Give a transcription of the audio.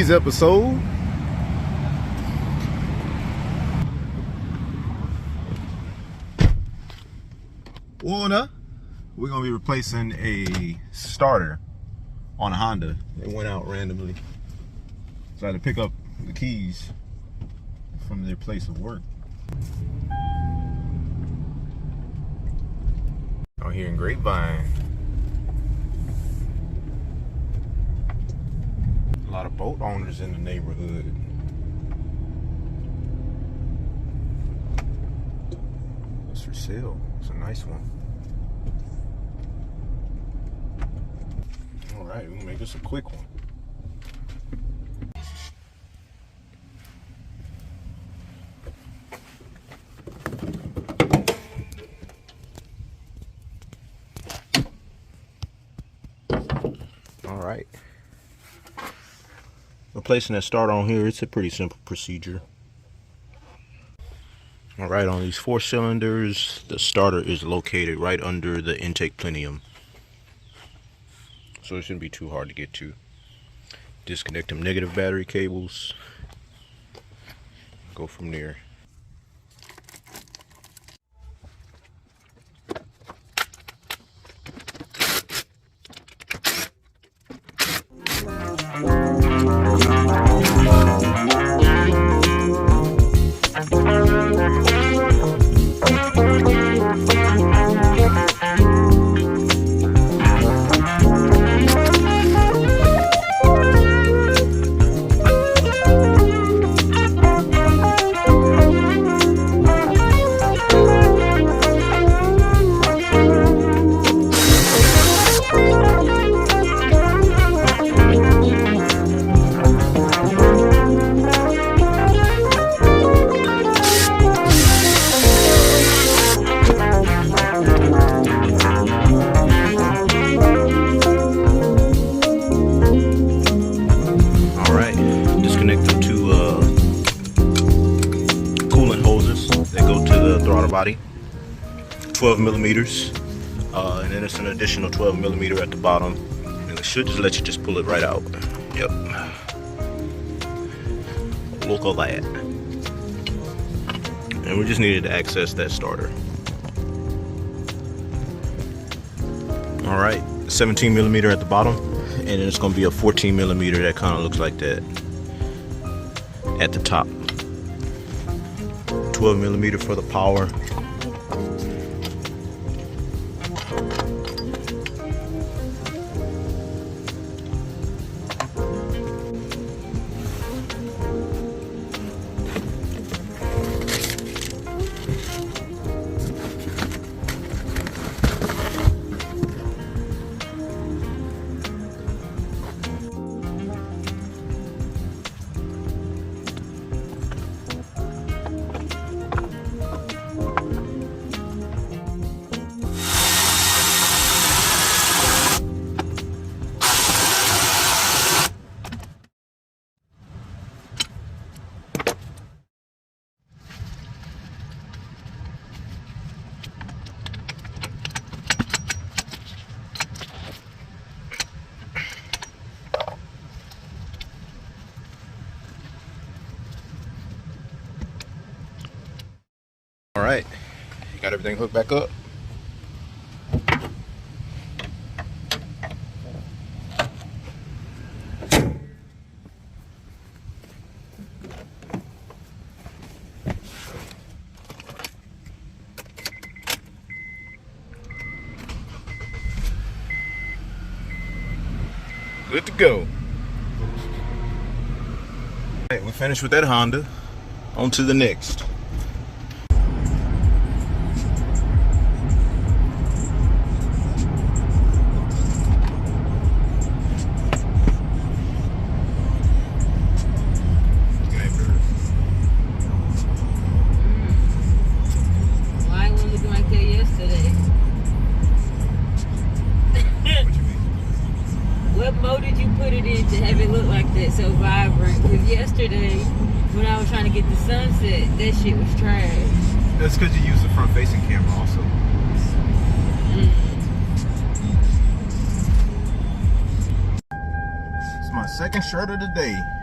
today's episode. We're gonna be replacing a starter on a Honda. It went out randomly, so I had to pick up the keys from their place of work. Out here in Grapevine. A lot of boat owners in the neighborhood. It's for sale. It's a nice one. All right, we'll make this a quick one. All right. Replacing that starter on here, it's a pretty simple procedure. All right, on these 4 cylinders, the starter is located right under the intake plenum. So it shouldn't be too hard to get to. Disconnect them negative battery cables. Go from there. Throttle body, 12 millimeters, and then it's an additional 12 millimeter at the bottom, and it should just let you just pull it right out. Yep. Look at that. And we just needed to access that starter. All right, 17 millimeter at the bottom, and then it's going to be a 14 millimeter that kind of looks like that at the top. 12 millimeter for the power. All right, got everything hooked back up. Good to go. All right, we finished with that Honda. On to the next. What mode did you put it in to have it look like that, so vibrant? Because yesterday, when I was trying to get the sunset, that shit was trash. That's because you use the front-facing camera also. It's my second shirt of the day.